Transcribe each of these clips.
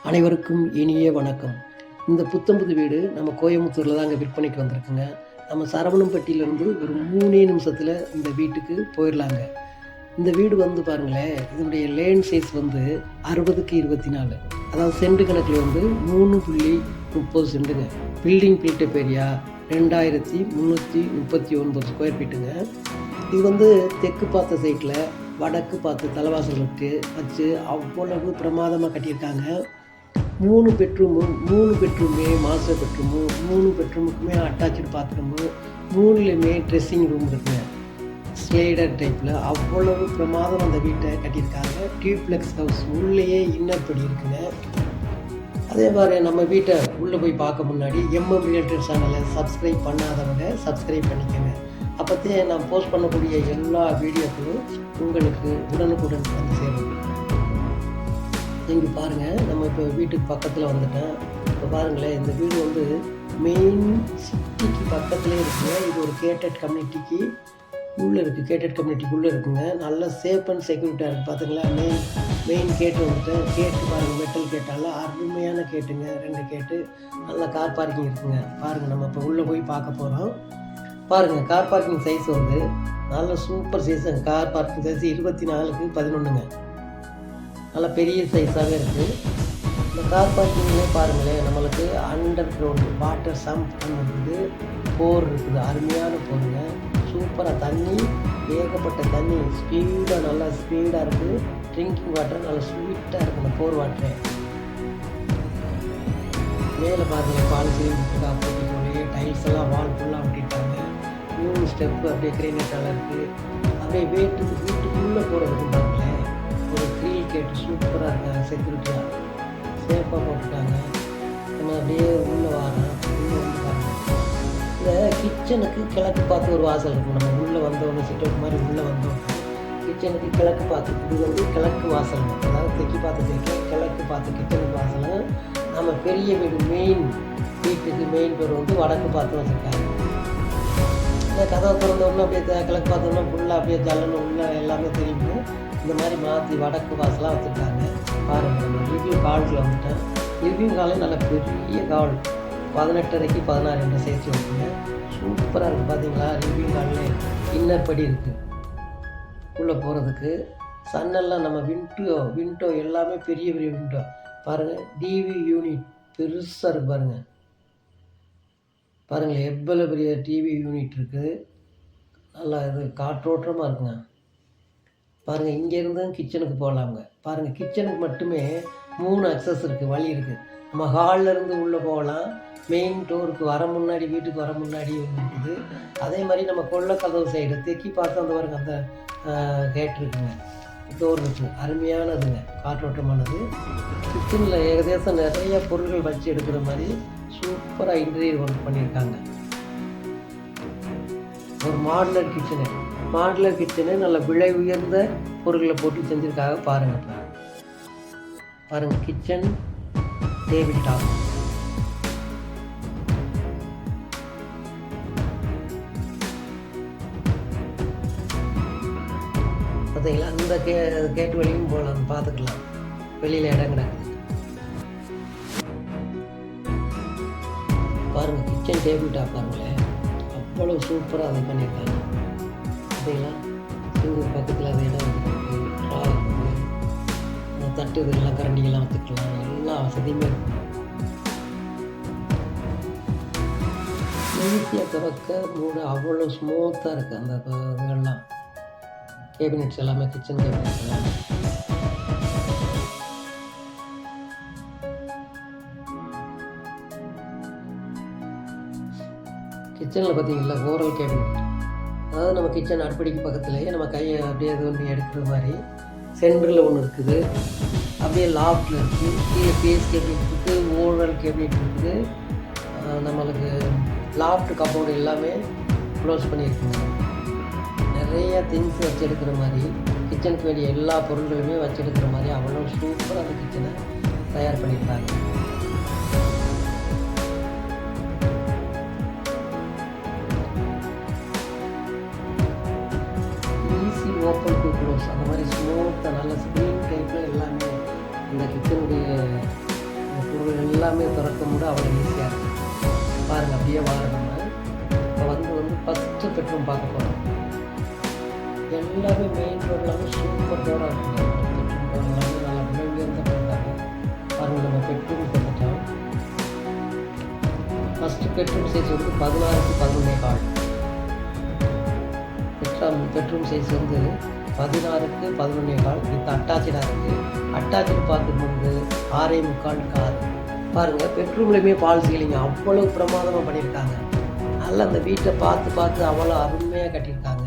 அனைவருக்கும் இனிய வணக்கம். இந்த புத்தம்புது வீடு நம்ம கோயம்புத்தூரில் தாங்க விற்பனைக்கு வந்திருக்குங்க. நம்ம சரவணம்பட்டியிலேருந்து ஒரு 3 நிமிஷத்தில் இந்த வீட்டுக்கு போயிடலாங்க. இந்த வீடு வந்து பாருங்களேன், இதனுடைய லேண்ட் சைஸ் வந்து 60க்கு 24, அதாவது சென்ட் கணக்கில் வந்து 3.30 சென்ட்டுங்க. பில்டிங் பில்டப் ஏரியா 2339 ஸ்கொயர் ஃபீட்டுங்க. இது வந்து தெற்கு பார்த்த சைட்டில் வடக்கு பார்த்து தலைவாசலுக்கு வச்சு அவ்வளவு பிரமாதமாக கட்டியிருக்காங்க. 3 பெட்ரூமே மாஸ்டர் பெட்ரூமு, 3 பெட்ரூமுக்குமே அட்டாச்சு பாத்ரூமு, 3லையுமே ட்ரெஸ்ஸிங் ரூம் இருக்குங்க. ஸ்லைடர் டைப்பில் அவ்வளவு பிரமாதம் அந்த வீட்டை கட்டியிருக்காங்க. டியூப்ளெக்ஸ் ஹவுஸ் உள்ளேயே இன்னர் படி இருக்குங்க. அதே மாதிரி நம்ம வீட்டை உள்ளே போய் பார்க்க முன்னாடி எம்எம் ரியல்டர் சேனலை சப்ஸ்கிரைப் பண்ணாதவங்க சப்ஸ்கிரைப் பண்ணிக்கோங்க. அப்போத்தே நான் போஸ்ட் பண்ணக்கூடிய எல்லா வீடியோக்களும் உங்களுக்கு உடனுக்குடன் வந்து சேரும். இங்கே பாருங்கள், நம்ம இப்போ வீட்டுக்கு பக்கத்தில் வந்துட்டேன். இப்போ பாருங்களேன், இந்த வீடு வந்து மெயின் சிட்டிக்கு பக்கத்துலேயே இருக்குங்க. இது ஒரு கேட்டட் கம்யூனிட்டிக்கு உள்ளே இருக்குது, கேட்டட் கம்யூனிட்டிக்குள்ளே இருக்குங்க. நல்ல சேஃப் அண்ட் செக்யூரிட்டியாக இருக்குது. பார்த்துங்களா, மெயின் கேட்டு வந்துட்டேன். கேட்டு பாருங்கள், மெட்டல் கேட்டால அருமையான கேட்டுங்க. 2 கேட்டு, நல்ல கார் பார்க்கிங் இருக்குங்க. பாருங்கள், நம்ம இப்போ உள்ளே போய் பார்க்க போகிறோம். பாருங்கள், கார் பார்க்கிங் சைஸ் வந்து நல்ல சூப்பர் சைஸுங்க. கார் பார்க்கிங் சைஸ் 24க்கு 11ங்க. நல்ல பெரிய சைஸாகவே இருக்குது. இந்த கார் பார்க்கிங்லேயே பாருங்களேன், நம்மளுக்கு அண்டர் கிரவுண்டு வாட்டர் சம்ப் இருக்குது, போர் இருக்குது. அருமையான போருங்க, சூப்பராக தண்ணி, ஏகப்பட்ட தண்ணி, ஸ்பீடாக நல்லா ஸ்பீடாக இருக்குது. ட்ரிங்கிங் வாட்டர் நல்லா ஸ்வீட்டாக இருக்குது அந்த போர் வாட்டரே. மேலே பாருங்கள், பாலிசி போட்டிக்கொள்ளே டைல்ஸ் எல்லாம் வால் ஃபுல்லாக ஒட்டிட்டாங்க. 3 ஸ்டெப்பு அப்படியே கிரேனட்டால் இருக்குது. அப்படியே வீட்டுக்குள்ளே போகிறதுக்கு பாருங்களேன், ஒரு க்ரீல் கேட்டு சூப்பராக இருக்காங்க. செக்யூரிட்டியாக சேஃபாக போட்டுட்டாங்க. நம்ம அப்படியே உள்ளே வரோம். உள்ளே வந்து பாருங்கள், இந்த கிச்சனுக்கு கிழக்கு பார்த்து ஒரு வாசல் இருக்கும். நம்ம உள்ளே வந்தோடனே சிட்டவுட் மாதிரி உள்ளே வந்தோடனே கிச்சனுக்கு கிழக்கு பார்த்து, இது வந்து கிழக்கு வாசல். அதாவது தெற்கு பார்த்து கிழக்கு பார்த்து கிச்சனுக்கு வாசல். நம்ம பெரிய வீடு வீட்டுக்கு மெயின் டோர் வந்து வடக்கு பார்த்து வச்சுருக்காங்க. இந்த கதவை திறந்தோடனே அப்படியே கிழக்கு பார்த்தோன்னா ஃபுல்லாக அப்படியே ஜல்லன்னு உள்ளே எல்லாமே தெரியுது. இந்த மாதிரி மாற்றி வடக்கு வாசலாக வச்சுருக்காங்க. பாருங்கள், நம்ம ரிவ்யூ கால்ஸில் வந்துட்டேன். ரிவ்யூ காலே நல்ல பெரிய கால், 18.5க்கு 16 என்ற சைஸ் இருக்குங்க. சூப்பராக இருக்குது. பார்த்தீங்களா, ரிவ்யூ காலில் இன்னர் படி இருக்குது உள்ளே போகிறதுக்கு. சன்னெல்லாம் நம்ம விண்டோ எல்லாமே பெரிய பெரிய விண்டோ. பாருங்கள், டிவி யூனிட் பெருசாக இருக்குது. பாருங்கள் எவ்வளோ பெரிய டிவி யூனிட் இருக்குது. நல்லா இது காற்றோட்டமாக இருக்குங்க. பாருங்கள், இங்கேருந்து கிச்சனுக்கு போகலாங்க. பாருங்கள், கிச்சனுக்கு மட்டுமே 3 அக்சஸ் இருக்குது, வழி இருக்குது. நம்ம ஹாலிலேருந்து உள்ளே போகலாம். மெயின் டோருக்கு வீட்டுக்கு வர முன்னாடி ஒன்று இருக்குது. அதே மாதிரி நம்ம கொல்லை கதவு சைடு தெக்கி பார்த்து அந்த பாருங்க, அந்த கேட் இருக்குங்க, டோர் இருக்குது. அருமையானதுங்க, காற்றோட்டமானது. கிச்சனில் ஏகதேசம் நிறைய பொருட்கள் வச்சு எடுக்கிற மாதிரி சூப்பராக இன்டீரியர் ஒர்க் பண்ணியிருக்காங்க. ஒரு மாடுலர் கிச்சனு நல்ல விலை உயர்ந்த பொருட்களை போட்டு செஞ்சுருக்காங்க. பாருங்கள், கிச்சன் டேபிள் டாப். பார்த்தீங்களா, இந்த கேட்டு வழியும் போகலாம், பார்த்துக்கலாம். வெளியில் இடம் கிடக்குது. பாருங்கள், கிச்சன் டேபிள் டாப் பாருங்களேன், அவ்வளோ சூப்பராக அதை பண்ணியிருக்காங்க. பார்த்தீங்களா, சிங்கு பக்கத்தில் அது இடம் இருக்குது, தட்டு இதெல்லாம் கரண்டிகள்லாம் வச்சுக்கலாம். எல்லா வசதியுமே இருக்கும். ஈஸியாக திறக்க மூட அவ்வளோ ஸ்மூத்தாக இருக்குது. அந்த இதெல்லாம் கேபினெட்ஸ் எல்லாமே, கிச்சன் கேபினெட்ஸ் எல்லாமே. கிச்சனில் பார்த்தீங்களா, ஓரல் கேபினெட், அதாவது நம்ம கிச்சன் அடுப்படிக்கு பக்கத்துலேயே நம்ம கையை அப்படியே இது ஒன்று எடுக்கிற மாதிரி சென்டரில் ஒன்று இருக்குது. அப்படியே லாஃப்டில் இருக்குது. கீழே பேஸ் கேபினெட் இருக்குது, ஓரல் கேபினெட் இருக்குது. நம்மளுக்கு லாஃப்ட் கப்போர்டு எல்லாமே க்ளோஸ் பண்ணியிருக்குங்க. நிறைய திங்ஸ் வச்சு எடுக்கிற மாதிரி, கிச்சனுக்கு வேண்டிய எல்லா பொருட்களுமே வச்சு எடுக்கிற மாதிரி அவ்வளோ சூப்பராக அந்த கிச்சனை தயார் பண்ணியிருக்காங்க. ஈஸி ஓப்பன் டு க்ளோஸ், அந்த மாதிரி ஸ்மூத்தாக நல்ல ஸ்க்ரீன் டைப்பில் எல்லாமே இந்த கிச்சனுடைய இந்த பொருள் எல்லாமே திறக்க முடியும், அவ்வளோ ஈஸியாக இருக்குது. பாருங்கள், அப்படியே வாரணும். இப்போ வந்து ஃபஸ்ட்டு பெட்ரூம் பார்க்க போகிறோம். எல்லாமே மெயின் ரோடு எல்லாமே சூப்பர் டோராக இருக்குங்க. பெட்ரூம் டோர் எல்லாமே நல்லா உயர்ந்த பண்ணிட்டாங்க. பாருங்கள், நம்ம பெட்ரூம் வந்துட்டோம். ஃபஸ்ட்டு பெட்ரூம் சைஸ் வந்து 16க்கு 11.25. பெட்ரூம் சைஸ் வந்து 16க்கு 11.25 வித் அட்டாச்சாக இருக்குது. அட்டாச்சு பாத்ரூம் வந்து 6.25 கார். பாருங்கள், பெட்ரூம்லேயுமே ஃபால் சீலிங் அவ்வளோ பிரமாதமாக பண்ணியிருக்காங்க. நல்லா அந்த வீட்டை பார்த்து அவ்வளோ அருமையாக கட்டியிருக்காங்க.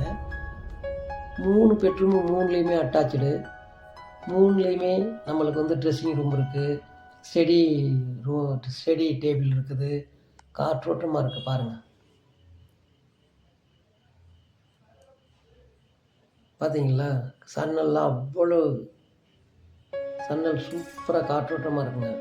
3 பெட்ரூமு 3லேயுமே அட்டாச்சு. 3லேயுமே நம்மளுக்கு வந்து ட்ரெஸ்ஸிங் ரூம் இருக்குது, ஸ்டடி டேபிள் இருக்குது, காற்றோட்டமாக இருக்குது. பாருங்கள், பார்த்தீங்களா? சன்னல்லாம் அவ்வளோ சன்னல் சூப்பராக காற்றோட்டமாக இருக்குங்க.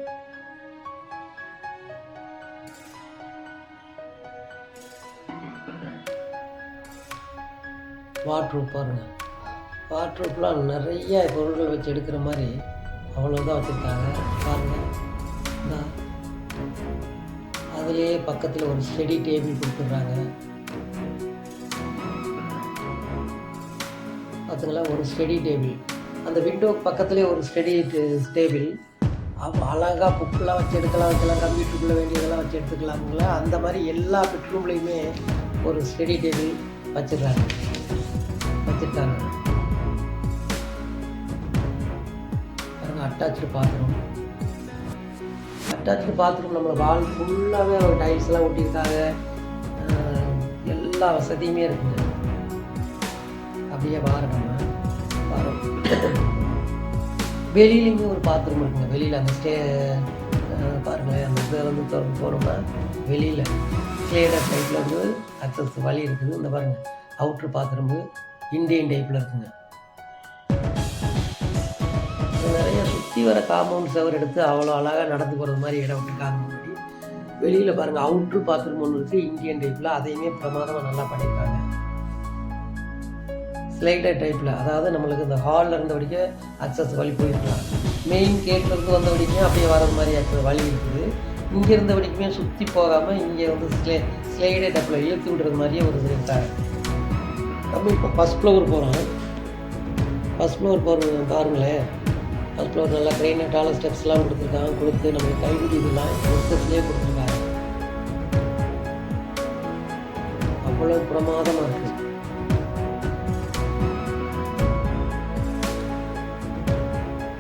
வாட்ரூப் பாருங்கள், வாட்ரூப்லாம் நிறைய பொருள்கள் வச்சு எடுக்கிற மாதிரி அவ்வளோதான் வச்சுருக்காங்க. பாருங்கள், அதுலேயே பக்கத்தில் ஒரு ஸ்டடி டேபிள் கொடுத்துட்றாங்க. பார்த்துங்களா, ஒரு ஸ்டடி டேபிள். அந்த விண்டோக்கு பக்கத்துலேயே ஒரு ஸ்டடி டேபிள். அழகாக புக்கெலாம் வச்சு வைக்கலாம், கம்ப்யூட்டருக்குள்ளே வேண்டியதெல்லாம் வச்சு எடுத்துக்கலாமுங்களா. அந்த மாதிரி எல்லா பெட்ரூம்லேயுமே ஒரு ஸ்டடி டேபிள் வச்சுருக்காங்க. அட்டாச்சு பாத்ரூம் நம்மளை வால் ஃபுல்லாகவே டைல்ஸ்லாம் ஒட்டியிருக்காங்க. எல்லா வசதியுமே இருக்குங்க. அப்படியே வாரம் வெளியிலையுமே ஒரு பாத்ரூம் இருக்குங்க. வெளியில் அந்த பாருங்களேன், அந்த இதை வந்து திறந்து போகிறோம்னா வெளியில் ஸ்லேடர் டைப்பில் வந்து அக்சஸ் வழி இருக்குது. இந்த பாருங்கள், அவுட்ரு பாத்ரூமு இந்தியன் டைப்பில் இருக்குங்க. நிறைய சுற்றி வர காம்பவுண்ட் சவர் எடுத்து அவ்வளோ அழகாக நடந்து போகிறது மாதிரி இடம் விட்டுருக்காங்க. முன்னாடி வெளியில் பாருங்கள், அவுட்ரு பாத்ரூம் ஒன்று இருக்குது இந்தியன் டைப்பில். அதையுமே பிரமாதமாக நல்லா பண்ணியிருக்காங்க. ஸ்லைடர் டைப்பில், அதாவது நம்மளுக்கு இந்த ஹாலில் இருந்த வரைக்கும் அக்சஸ் வழி போயிருக்கலாம். மெயின் கேட்லேருந்து வந்த வரைக்கும் அப்படியே வர மாதிரி வழி இருக்குது. இங்கே இருந்த வரைக்குமே சுற்றி போகாமல் இங்கே வந்து ஸ்லைடர் டைப்பில் இழுத்து விடுறது மாதிரியே ஒரு இருக்காங்க. நம்ம இப்போ ஃபஸ்ட் ஃப்ளோர் போகிறோம். ஃபஸ்ட் ஃப்ளோர் பாருங்களேன். ஃபஸ்ட் ஃப்ளோர் நல்லா கிரைனட்டான ஸ்டெப்ஸ்லாம் கொடுத்து நம்மளுக்கு கைவிடி இதெல்லாம் ஸ்டெப்ஸ்லேயே கொடுத்துருக்காங்க. அவ்வளோ பிரமாதமாக இருக்குது.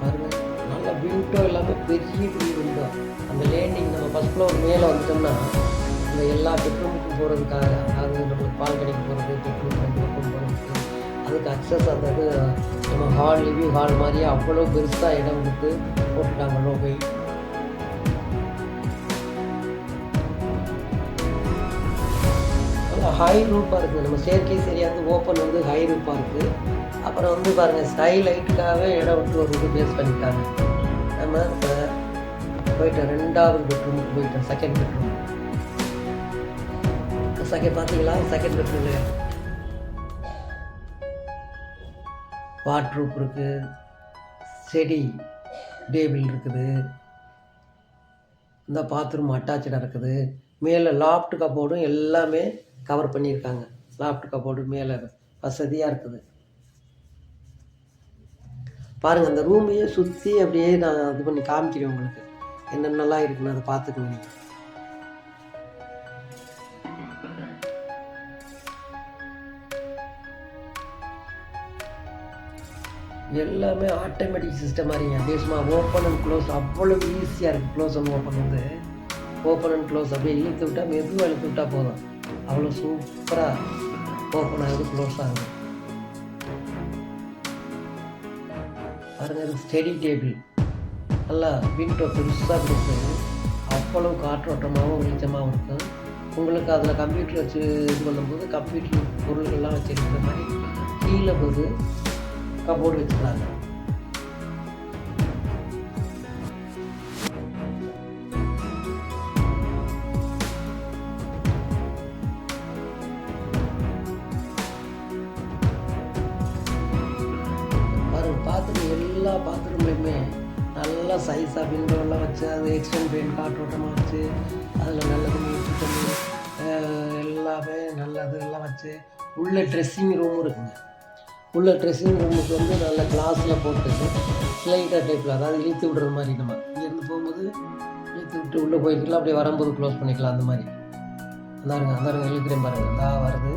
பாருங்கள், நல்லா விண்டோ எல்லாமே பெரிய விண்டோ. அந்த லேண்டிங் நம்ம ஃபஸ்ட் ஃப்ளோர் மேலே வந்துட்டோம்னா இந்த எல்லா பெட்ரூமுக்கும் போகிறதுக்காக, அதாவது நம்மளுக்கு பால்கனிக்கு போகிறது, பெட்ரூம் 2 பக்கம் போகிறதுக்கு, அதுக்கு அக்சஸ் அந்த இது நம்ம ஹால் லிவிங் ஹால் மாதிரியே அவ்வளோ பெருசாக இடம் கொடுத்து போட்டுட்டாங்க லோகை. நல்லா ஹை ரூப்பாக இருக்குது. நம்ம ஸ்டேர்கேஸ் ஏரியா வந்து ஓப்பன் வந்து ஹை ரூப்பாக இருக்குது. அப்புறம் வந்து பாருங்கள், ஸ்கை லைட்டுக்காகவே இடம் விட்டு ஒரு இது பேஸ் பண்ணிட்டாங்க. நம்ம இப்போ போயிட்டோம் 2வது பெட்ரூமுக்கு போயிட்டோம். செகண்ட் பெட்ரூம் பார்த்தீங்களா? செகண்ட் பெட்ரூம்ல வாட்ரூப் இருக்குது, ஸ்டடி டேபிள் இருக்குது, இந்த பாத்ரூம் அட்டாச்சாக இருக்குது. மேலே லாஃப்ட் கப்போர்டும் எல்லாமே கவர் பண்ணியிருக்காங்க. லாஃப்ட் கப்போர்டு மேலே வசதியாக இருக்குது. பாருங்கள், அந்த ரூமையே சுற்றி அப்படியே நான் இது பண்ணி காமிக்கிறேன் உங்களுக்கு. என்னென்னலாம் இருக்குன்னு அதை பார்த்துக்கணும் நீங்கள். எல்லாமே ஆட்டோமேட்டிக் சிஸ்டம் மாதிரிங்க. அப்படியே சும்மா ஓப்பன் அண்ட் க்ளோஸ் அவ்வளோ ஈஸியாக இருக்குது. க்ளோஸ் அண்ட் ஓப்பன் வந்து ஓப்பன் அண்ட் க்ளோஸ் அப்படியே இழுத்து விட்டால் மெதுவாக இழுத்து விட்டால் போதும். அவ்வளோ சூப்பராக ஓப்பன் ஆகுது, க்ளோஸ் ஆகுது. பாருங்கள், இது ஸ்டடி டேபிள் நல்லா விண்டோ பெருசாக கொடுத்து அவ்வளோ காற்றோட்டமாகவும் வெளிச்சமாகவும் இருக்கும். உங்களுக்கு அதில் கம்ப்யூட்டர் வச்சு இது பண்ணும்போது கம்ப்யூட்டர் பொருள்கள்லாம் வச்சு இருக்கிற மாதிரி கீழே போது கபோர்டு வச்சுருக்காங்க. பாருங்கள், பாத்ரூம் எல்லா பாத்ரூம்லையுமே நல்லா சைஸாகவே விண்டோலாம் வச்சு அது எக்ஸ்டெண்ட் பெயிண்ட் காற்றோட்டமாக வச்சு அதில் நல்ல தண்ணி உப்பு தண்ணி எல்லாமே நல்லது எல்லாம் வச்சு உள்ள ட்ரெஸ்ஸிங் ரூமும் இருக்குங்க. உள்ள ட்ரெஸ்ஸிங் ரூமுக்கு வந்து நல்ல கிளாஸில் போட்டு ஸ்லைட்டாக டைப்பில், அதாவது இழுத்து விடுற மாதிரி, நம்ம இங்கேருந்து போகும்போது இழுத்து விட்டு உள்ளே போய்க்கலாம், அப்படியே வரும்போது க்ளோஸ் பண்ணிக்கலாம். அந்த மாதிரி அந்தாருங்க இழுக்கிறேன் பாருங்கள், அந்த வருது,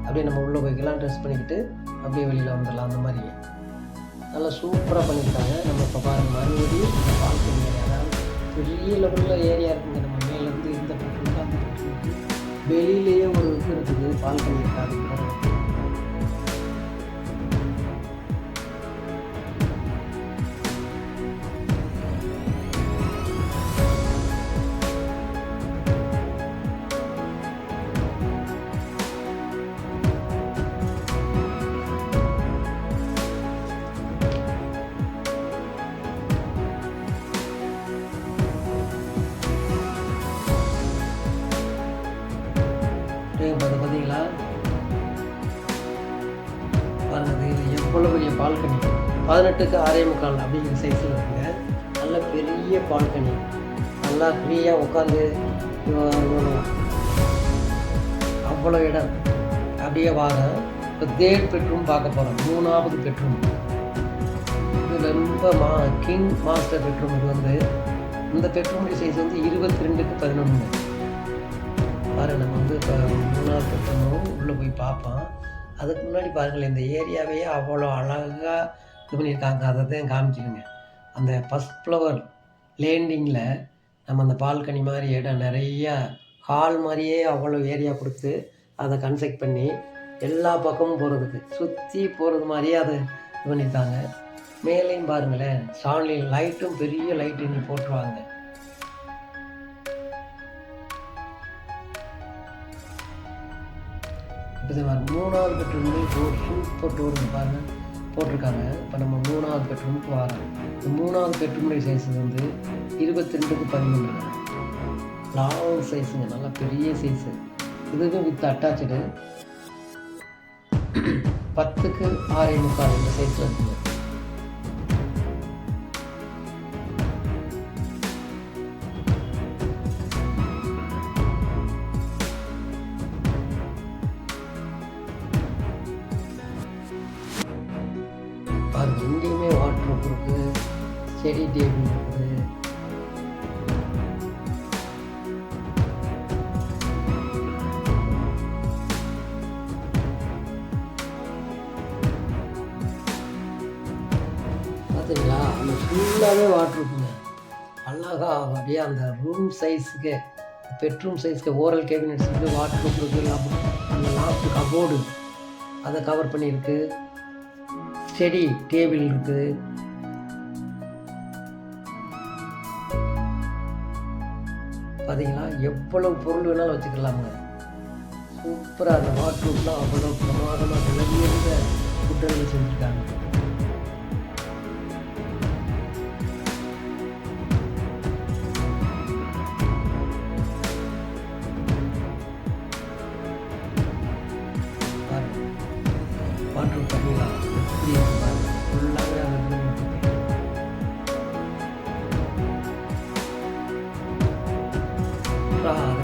அப்படியே நம்ம உள்ளே போய்க்கலாம், ட்ரெஸ் பண்ணிக்கிட்டு அப்படியே வெளியில் வந்துடலாம். அந்த மாதிரி நல்லா சூப்பராக பண்ணியிருக்காங்க. நம்ம இப்போ பாருங்கள், மறுபடியும் பால்கனி ஏரியா, அதாவது பெரிய லெவலில் ஏரியா இருக்குங்க. நம்ம மேலேருந்து இந்த பெட்ரூம் அந்த பெட்ரூமுக்கு வெளியிலேயே ஒரு இது இருக்குது, பால்கனி இருக்காது. பார்த்தீங்களா பாருங்க, இது எவ்வளோ பெரிய பால்கனி, 18க்கு 6.25 அப்படிங்கிற சைஸில் இருக்குங்க. நல்ல பெரிய பால்கனி, நல்லா ஃப்ரீயாக உட்காந்து அவ்வளோ இடம். அப்படியே வாங்க, இப்போ தேர்ட் பெட்ரூம் பார்க்க போகிறோம். 3வது பெட்ரூம், இது ரொம்ப கிங் மாஸ்டர் பெட்ரூம். இது வந்து இந்த பெட்ரூமுடைய சைஸ் வந்து 22க்கு 11. பாருங்கள், நம்ம வந்து இப்போ 3வது பெட்ரூமும் உள்ளே போய் பார்ப்போம். அதுக்கு முன்னாடி பாருங்கள், இந்த ஏரியாவையே அவ்வளோ அழகாக இது பண்ணியிருக்காங்க. அதை தான் காமிச்சிடுங்க. அந்த ஃபஸ்ட் ஃப்ளவர் லேண்டிங்கில் நம்ம அந்த பால்கனி மாதிரி இடம் நிறையா ஹால் மாதிரியே அவ்வளோ ஏரியா கொடுத்து அதை கன்ஸ்ட்ரக்ட் பண்ணி எல்லா பக்கமும் போகிறதுக்கு சுற்றி போகிறது மாதிரியே அதை இது பண்ணியிருக்காங்க. மேலேயும் பாருங்களேன், ஸ்டான்லி லைட்டும் பெரிய லைட்டு இங்கே போட்டுருவாங்க. இப்போ 3வது பெட்ரூம்லேயும் சூப்பர் டோர் பாருங்கள் போட்டிருக்காங்க. இப்போ நம்ம 3வது பெட்ரூமுக்கு வரோம். இந்த 3வது பெட்ரூமுடைய சைஸ் வந்து 22க்கு 13. லாங் சைஸுங்க, நல்லா பெரிய சைஸு. இதுவும் வித் அட்டாச்சு 10க்கு 6.25 இந்த சைஸில் இருக்குங்க. பாருங்க, இங்கேயுமே வாட்ரூப் இருக்குது, ஸ்டடி டேபிள் இருக்குது. பார்த்தீங்களா, அந்த ஃபுல்லாகவே வாட்ரூப்புங்க. அழகா அப்படியே அந்த ரூம் சைஸுக்கு, பெட்ரூம் சைஸ்க்கு ஓரல் கேபினெட்ஸ் இருக்குது, வாட்ரூப் இருக்குது, அந்த லாஃப்ட் கபோர்டு அதை கவர் பண்ணியிருக்கு, ஸ்டடி டேபிள் இருக்குது. பார்த்தீங்களா, எவ்வளவு பொருள் வேணாலும் வச்சுக்கலாமுங்க. சூப்பராக அந்த வாட்ரூப்லாம் அவ்வளோ பிரமாதமாக விலகியிருந்த ஃபுட்டுகள் செஞ்சுருக்காங்க. வாட்ரூப் பார்த்தீங்களா எப்படி இருக்கு பாருங்க, ஃபுல்லாகவே அது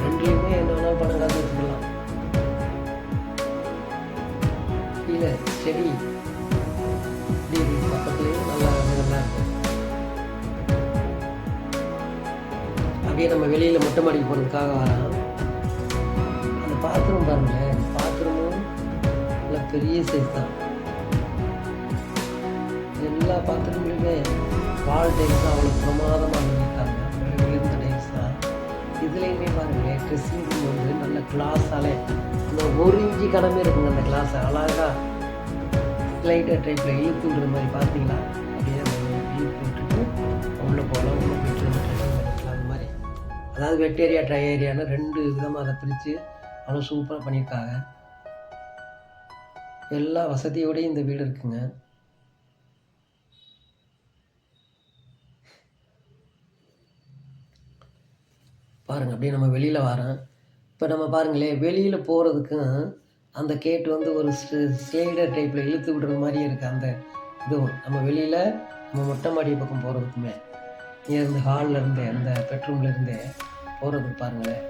ரெண்டுலேயுமே என்ன வேணால் படம் காசு வச்சுக்கலாம். கீழே செடி பக்கத்துலேயும் நல்லா நல்லா இருக்கும். அப்படியே நம்ம வெளியில் மொட்டை மாடிக்கு போகிறதுக்காக வரோம். அந்த பாத்ரூம் பாருங்களேன், பாத்ரூமும் நல்லா பெரிய சைஸ் தான். எல்லா பாத்ரூம்லையுமே வால் டைல்ஸ் தான் அவ்வளோ பிரமாதமாக பண்ணியிருக்காங்க, உயர்ந்த டைல்ஸ் தான். இதுலேயுமே பாருங்களேன், ட்ரெஸ்ஸிங் ரூம் வந்து நல்ல கிளாஸாலே அந்த 1 இன்ச்சு கடமை இருக்குங்க. அந்த கிளாஸை அழகாக ஸ்லைட்டாக டைப்பில் இழுத்து விடுற மாதிரி பார்த்தீங்களா, அப்படியே இழுத்து விட்டுட்டு உள்ளே போகலாம், உள்ளே போயிட்டு நம்ம ட்ரெஸ்ஸிங் பண்ணிக்கலாம். அந்த மாதிரி, அதாவது வெட் ஏரியா ட்ரை ஏரியான்னு 2 விதமாக அதை பிரித்து அவ்வளோ சூப்பராக பண்ணியிருக்காங்க. எல்லா வசதியோடையும் இந்த வீடு இருக்குங்க. பாருங்கள், அப்படியே நம்ம வெளியில் வரோம். இப்போ நம்ம பாருங்களேன், வெளியில் போகிறதுக்கும் அந்த கேட் வந்து ஒரு ஸ்லைடர் டைப்பில் இழுத்து விடுற மாதிரியே இருக்குது. அந்த இதுவும் நம்ம வெளியில் நம்ம மொட்டை மாடி பக்கம் போகிறதுக்குமே இருந்து ஹாலில் இருந்து அந்த பெட்ரூம்லேருந்து போகிறதுக்கு பாருங்கள்.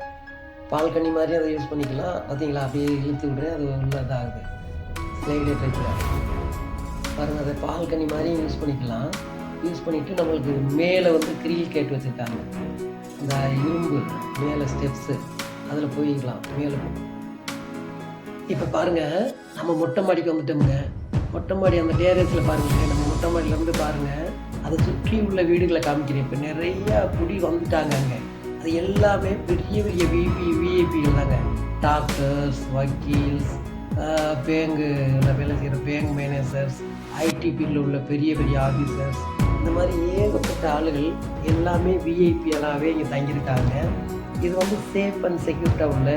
பால்கனி மாதிரி அதை யூஸ் பண்ணிக்கலாம். பார்த்தீங்களா, அப்படியே இழுத்து விடுறேன், அது உள்ள இதாகுது. ஸ்லைடு டைப்பில் பாருங்கள், அதை பால்கனி மாதிரியும் யூஸ் பண்ணிக்கலாம். யூஸ் பண்ணிவிட்டு நம்மளுக்கு மேலே வந்து கிரில் கேட் வச்சுருக்காங்க. இந்த இரும்பு மேலே ஸ்டெப்ஸு அதில் போய்க்கலாம் மேலே. இப்போ பாருங்கள், நம்ம மொட்டை மாடிக்கு வந்துட்டோமுங்க. மொட்டை மாடி அந்த டேரஸில் பாருங்கள், நம்ம மொட்டை மாடியிலேருந்து பாருங்கள், அதை சுற்றி உள்ள வீடுகளை காமிக்கிறேன். இப்போ நிறையா குடி வந்துட்டாங்க அங்கே. அது எல்லாமே பெரிய பெரிய விஐபிகள் தாங்க. டாக்டர்ஸ், வக்கீல்ஸ், பேங்கில் வேலை செய்கிற பேங்க் மேனேஜர்ஸ், ஐடி ஃபீல்டில் உள்ள பெரிய பெரிய ஆஃபீஸர்ஸ், இந்த மாதிரி ஏகப்பட்ட ஆளுகள் எல்லாமே விஐபியலாகவே இங்கே தங்கியிருக்காங்க. இது வந்து சேஃப் அண்ட் செக்யூர்டாக உள்ள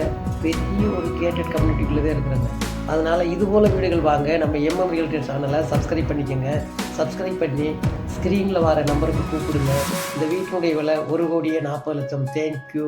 பெரிய ஒரு கேட்டட் கம்யூனிட்டிக்குள்ளே தான் இருக்கிறாங்க. அதனால் இது போல் வீடுகள் வாங்க. நம்ம எம்எம் ரியல் எஸ்டேட் சேனலை சப்ஸ்கிரைப் பண்ணிக்கோங்க. சப்ஸ்கிரைப் பண்ணி ஸ்க்ரீனில் வர நம்பருக்கு கூப்பிடுங்க. இந்த வீட்டினுடைய விலை 1,40,00,000. தேங்க்யூ.